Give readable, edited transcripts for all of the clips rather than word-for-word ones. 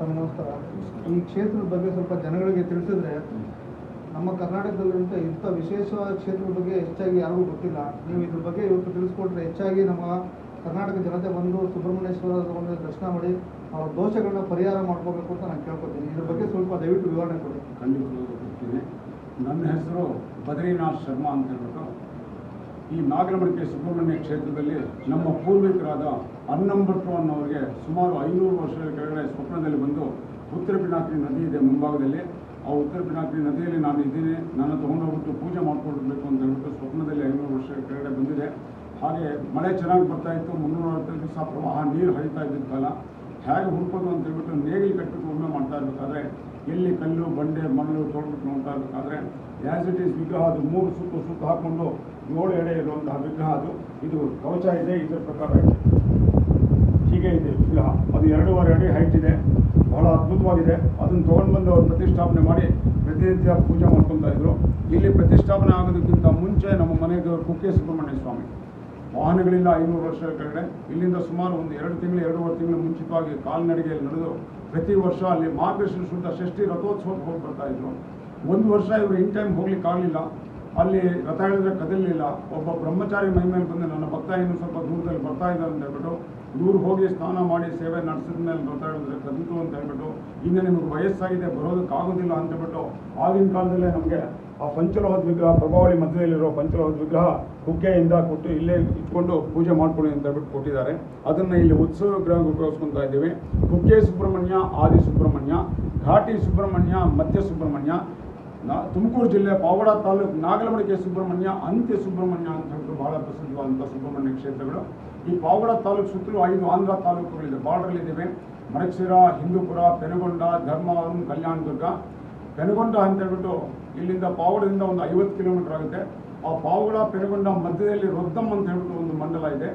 Sir ನಮಸ್ಕಾರ. ಈ ಕ್ಷೇತ್ರದ ಬಗ್ಗೆ ಸ್ವಲ್ಪ ಜನಗಳಿಗೆ ತಿಳಿಸಿದ್ರೆ, ನಮ್ಮ ಕರ್ನಾಟಕದಲ್ಲಿರುವಂಥ ಇಂಥ ವಿಶೇಷವಾದ ಕ್ಷೇತ್ರದ ಬಗ್ಗೆ ಹೆಚ್ಚಾಗಿ ಯಾರಿಗೂ ಗೊತ್ತಿಲ್ಲ. ನೀವು ಇದ್ರ ಬಗ್ಗೆ ಇವತ್ತು ತಿಳಿಸ್ಕೊಟ್ರೆ ಹೆಚ್ಚಾಗಿ ನಮ್ಮ ಕರ್ನಾಟಕ ಜನತೆ ಬಂದು ಸುಬ್ರಹ್ಮಣ್ಯೇಶ್ವರ ದರ್ಶನ ಮಾಡಿ ಅವ್ರ ದೋಷಗಳನ್ನ ಪರಿಹಾರ ಮಾಡ್ಕೋಬೇಕು ಅಂತ ನಾನು ಕೇಳ್ಕೊತೀನಿ. ಇದ್ರ ಬಗ್ಗೆ ಸ್ವಲ್ಪ ದಯವಿಟ್ಟು ವಿವರಣೆ ಕೊಡಿ. ಖಂಡಿತವಾಗ್ಲೂ ಕೊಡ್ತೀನಿ. ನನ್ನ ಹೆಸರು ಬದ್ರಿನಾಥ್ ಶರ್ಮಾ ಅಂತ ಹೇಳ್ಬಿಟ್ಟು ಈ ನಾಗರಮಡಿಕೆ ಸುಬ್ರಹ್ಮಣ್ಯ ಕ್ಷೇತ್ರದಲ್ಲಿ ನಮ್ಮ ಪೂರ್ವಿಕರಾದ ಅನ್ನಂಭಟ್ರು ಅನ್ನೋರಿಗೆ ಸುಮಾರು 500 ವರ್ಷಗಳ ಕೆಳಗಡೆ ಸ್ವಪ್ನದಲ್ಲಿ ಬಂದು ಉತ್ತರ ಪಿನಾಕಿನಿ ನದಿ ಇದೆ ಮುಂಭಾಗದಲ್ಲಿ. ಆ ಉತ್ತರ ಪಿನಾಕಿನಿ ನದಿಯಲ್ಲಿ ನಾನು ಇದ್ದೀನಿ, ನಾನು ತೊಗೊಂಡೋಗ್ಬಿಟ್ಟು ಪೂಜೆ ಮಾಡ್ಕೊಡ್ಬೇಕು ಅಂತ ಹೇಳ್ಬಿಟ್ಟು ಸ್ವಪ್ನದಲ್ಲಿ 500 ವರ್ಷಗಳ ಕೆಳಗಡೆ ಬಂದಿದೆ. ಹಾಗೆ ಮಳೆ ಚೆನ್ನಾಗಿ ಬರ್ತಾ ಇತ್ತು, 360 ದಿವಸ ಪ್ರವಾಹ ನೀರು ಹರಿತಾ ಇದ್ದಿದ್ದ ಕಾಲ. ಹೇಗೆ ಹುಡ್ಕೋದು ಅಂತ ಹೇಳ್ಬಿಟ್ಟು ನೇಗಿಲು ಕಟ್ಟಿಬಿಟ್ಟು ಉಳುಮೆ ಮಾಡ್ತಾ ಇರಬೇಕಾದ್ರೆ ಎಲ್ಲಿ ಕಲ್ಲು ಬಂಡೆ ಮಣ್ಣು ತೊಳ್ಬಿಟ್ಟು ನೋಡ್ತಾ ಇರಬೇಕಾದ್ರೆ ಆ್ಯಸ್ ಇಟ್ ಈಸ್ ವಿಗ್ರಹ ಅದು 3 ಸುತ್ತು ಹಾಕ್ಕೊಂಡು 7 ಎಡೆ ಇರುವಂತಹ ವಿಗ್ರಹ ಅದು. ಇದು ಕವಚ ಇದೆ, ಇದರ ಪ್ರಕಾರ ಹೀಗೆ ಇದೆ ವಿಗ್ರಹ. ಅದು 2.5 ಅಡಿ ಹೈಟ್ ಇದೆ, ಬಹಳ ಅದ್ಭುತವಾಗಿದೆ. ಅದನ್ನು ತೊಗೊಂಡು ಬಂದು ಅವರು ಪ್ರತಿಷ್ಠಾಪನೆ ಮಾಡಿ ಪ್ರತಿನಿತ್ಯ ಪೂಜೆ ಮಾಡ್ಕೊತಾ ಇದ್ರು. ಇಲ್ಲಿ ಪ್ರತಿಷ್ಠಾಪನೆ ಆಗೋದಕ್ಕಿಂತ ಮುಂಚೆ ನಮ್ಮ ಮನೆಗೆ ಕುಕ್ಕೆ ಸುಬ್ರಹ್ಮಣ್ಯ ಸ್ವಾಮಿ ವಾಹನಗಳಿಂದ 500 ವರ್ಷಗಳ ಕೆಳಗಡೆ ಇಲ್ಲಿಂದ ಸುಮಾರು ಒಂದು 2 ತಿಂಗಳು 2.5 ತಿಂಗಳು ಮುಂಚಿತವಾಗಿ ಕಾಲ್ನಡಿಗೆಯಲ್ಲಿ ನಡೆದು ಪ್ರತಿ ವರ್ಷ ಅಲ್ಲಿ ಮಾರ್ಗಶಿರ ಶುದ್ಧ ಷಷ್ಠಿ ರಥೋತ್ಸವಕ್ಕೆ ಹೋಗಿ ಬರ್ತಾ ಇದ್ರು. ಒಂದು ವರ್ಷ ಇವರು ಇನ್ ಟೈಮ್ ಹೋಗ್ಲಿಕ್ಕೆ ಆಗಲಿಲ್ಲ. ಅಲ್ಲಿ ರಥ ಹೇಳಿದ್ರೆ ಕದಲಿಲ್ಲ. ಒಬ್ಬ ಬ್ರಹ್ಮಚಾರಿ ಮೈ ಮೇಲೆ ಬಂದು ನನ್ನ ಭಕ್ತ ಇನ್ನು ಸ್ವಲ್ಪ ದೂರದಲ್ಲಿ ಬರ್ತಾ ಇದ್ದಾರೆ ಅಂತ ಹೇಳ್ಬಿಟ್ಟು ಇವ್ರು ಹೋಗಿ ಸ್ನಾನ ಮಾಡಿ ಸೇವೆ ನಡೆಸಿದ ಮೇಲೆ ರಥ ಹೇಳಿದ್ರೆ ಕದಿತು ಅಂತ ಹೇಳ್ಬಿಟ್ಟು ಇನ್ನು ನಿಮಗೆ ವಯಸ್ಸಾಗಿದೆ ಬರೋದಕ್ಕಾಗೋದಿಲ್ಲ ಅಂತ ಹೇಳ್ಬಿಟ್ಟು ಆಗಿನ ಕಾಲದಲ್ಲೇ ನಮಗೆ ಆ ಪಂಚಲೋಹದ ವಿಗ್ರಹ ಪ್ರಭಾವಳಿ ಮಧ್ಯದಲ್ಲಿರೋ ಪಂಚಲೋಹದ ವಿಗ್ರಹ ಕುಕ್ಕೆಯಿಂದ ಕೊಟ್ಟು ಇಲ್ಲೇ ಇಟ್ಕೊಂಡು ಪೂಜೆ ಮಾಡ್ಕೊಳ್ಳಿ ಅಂತ ಹೇಳ್ಬಿಟ್ಟು ಕೊಟ್ಟಿದ್ದಾರೆ. ಅದನ್ನು ಇಲ್ಲಿ ಉತ್ಸವ ವಿಗ್ರಹ ಉಪಯೋಗಿಸ್ಕೊತಾ ಇದ್ದೀವಿ. ಕುಕ್ಕೆ ಸುಬ್ರಹ್ಮಣ್ಯ, ಆದಿ ಸುಬ್ರಹ್ಮಣ್ಯ, ಘಾಟಿ ಸುಬ್ರಹ್ಮಣ್ಯ, ಮಧ್ಯ ಸುಬ್ರಹ್ಮಣ್ಯ, ತುಮಕೂರು ಜಿಲ್ಲೆ ಪಾವಗಡ ತಾಲೂಕು ನಾಗರಮಡಿಕೆ ಸುಬ್ರಹ್ಮಣ್ಯ, ಅಂತ್ಯ ಸುಬ್ರಹ್ಮಣ್ಯ ಅಂತ ಹೇಳ್ಬಿಟ್ಟು ಬಹಳ ಪ್ರಸಿದ್ಧವಾದಂಥ ಸುಬ್ರಹ್ಮಣ್ಯ ಕ್ಷೇತ್ರಗಳು. ಈ ಪಾವಗಡ ತಾಲೂಕು ಸುತ್ತಲೂ 5 ಆಂಧ್ರ ತಾಲೂಕುಗಳಿದೆ, ಬಾರ್ಡರ್ಗಳಿದ್ದಾವೆ. ಮಡಕ್ಸಿರ, ಹಿಂದೂಪುರ, ಪೆನುಗೊಂಡ, ಧರ್ಮವರಂ, ಕಲ್ಯಾಣದುರ್ಗ. ಪೆನುಗೊಂಡ ಅಂತ ಹೇಳ್ಬಿಟ್ಟು ಇಲ್ಲಿಂದ ಪಾವಗಡದಿಂದ ಒಂದು 50 ಕಿಲೋಮೀಟರ್ ಆಗುತ್ತೆ. ಆ ಪಾವಗಡ ಪೆನುಗೊಂಡ ಮಧ್ಯದಲ್ಲಿ ರೊದ್ದಂ ಅಂತ ಹೇಳ್ಬಿಟ್ಟು ಒಂದು ಮಂಡಲ ಇದೆ.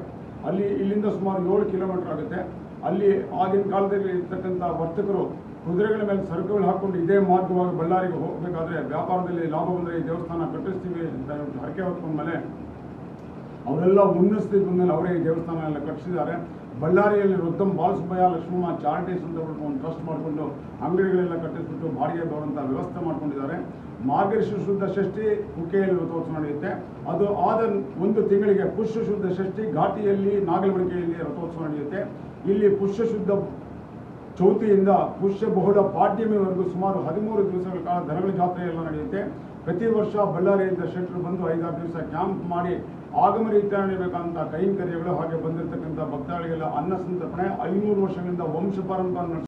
ಅಲ್ಲಿ ಇಲ್ಲಿಂದ ಸುಮಾರು 7 ಕಿಲೋಮೀಟರ್ ಆಗುತ್ತೆ. ಅಲ್ಲಿ ಆಗಿನ ಕಾಲದಲ್ಲಿ ಇರ್ತಕ್ಕಂಥ ವರ್ತಕರು ಕುದುರೆಗಳ ಮೇಲೆ ಸರಕುಗಳು ಹಾಕ್ಕೊಂಡು ಇದೇ ಮಾರ್ಗವಾಗಿ ಬಳ್ಳಾರಿಗೆ ಹೋಗಬೇಕಾದ್ರೆ ವ್ಯಾಪಾರದಲ್ಲಿ ಲಾಭ ಬಂದರೆ ಈ ದೇವಸ್ಥಾನ ಕಟ್ಟಿಸ್ತೀವಿ ಅಂತ ಹರಕೆ ಹೊತ್ಕೊಂಡ್ಮೇಲೆ ಅವರೆಲ್ಲ ಉನ್ನಸ್ತಿದ್ದ ಮೇಲೆ ಅವರೇ ಈ ದೇವಸ್ಥಾನ ಎಲ್ಲ ಕಟ್ಟಿಸಿದ್ದಾರೆ. ಬಳ್ಳಾರಿಯಲ್ಲಿ ರುದ್ದಂ ಬಾಲಸುಬ್ಬಯ್ಯ ಲಕ್ಷ್ಮಮ್ಮ ಚಾರಿಟೀಸ್ ಅಂತ ಒಂದು ಟ್ರಸ್ಟ್ ಮಾಡಿಕೊಂಡು ಅಂಗಡಿಗಳೆಲ್ಲ ಕಟ್ಟಿಸ್ಬಿಟ್ಟು ಬಾಡಿಗೆ ಬರುವಂಥ ವ್ಯವಸ್ಥೆ ಮಾಡ್ಕೊಂಡಿದ್ದಾರೆ. ಮಾರ್ಗಶಿರ ಶುದ್ಧ ಷಷ್ಠಿ ಕುಕ್ಕೆಯಲ್ಲಿ ರಥೋತ್ಸವ ನಡೆಯುತ್ತೆ. ಅದು ಆದ 1 ತಿಂಗಳಿಗೆ ಪುಷ್ಯ ಶುದ್ಧ ಷಷ್ಠಿ ಘಾಟಿಯಲ್ಲಿ ನಾಗರಮಡಿಕೆಯಲ್ಲಿ ರಥೋತ್ಸವ ನಡೆಯುತ್ತೆ. ಇಲ್ಲಿ ಪುಷ್ಯ ಶುದ್ಧ ಚೌತಿಯಿಂದ ಪುಷ್ಯ ಬಹುಳ ಪಾಡ್ಯಮಿವರೆಗೂ ಸುಮಾರು 13 ದಿವಸಗಳ ಕಾಲ ದನಗಳ ಜಾತ್ರೆ ಎಲ್ಲ ನಡೆಯುತ್ತೆ. ಪ್ರತಿ ವರ್ಷ ಬಳ್ಳಾರಿಯಿಂದ ಶೆಟ್ಟರು ಬಂದು 5-6 ದಿವಸ ಕ್ಯಾಂಪ್ ಮಾಡಿ ಆಗಮ ರೀತಿಯ ನಡೆಯಬೇಕಂತ ಕೈಂಕರ್ಯಗಳು ಹಾಗೆ ಬಂದಿರತಕ್ಕಂಥ ಭಕ್ತಾಳಿಗೆಲ್ಲ ಅನ್ನ ಸಂತರ್ಪಣೆ 500 ವರ್ಷಗಳಿಂದ ವಂಶ ಪರಂಪರೆ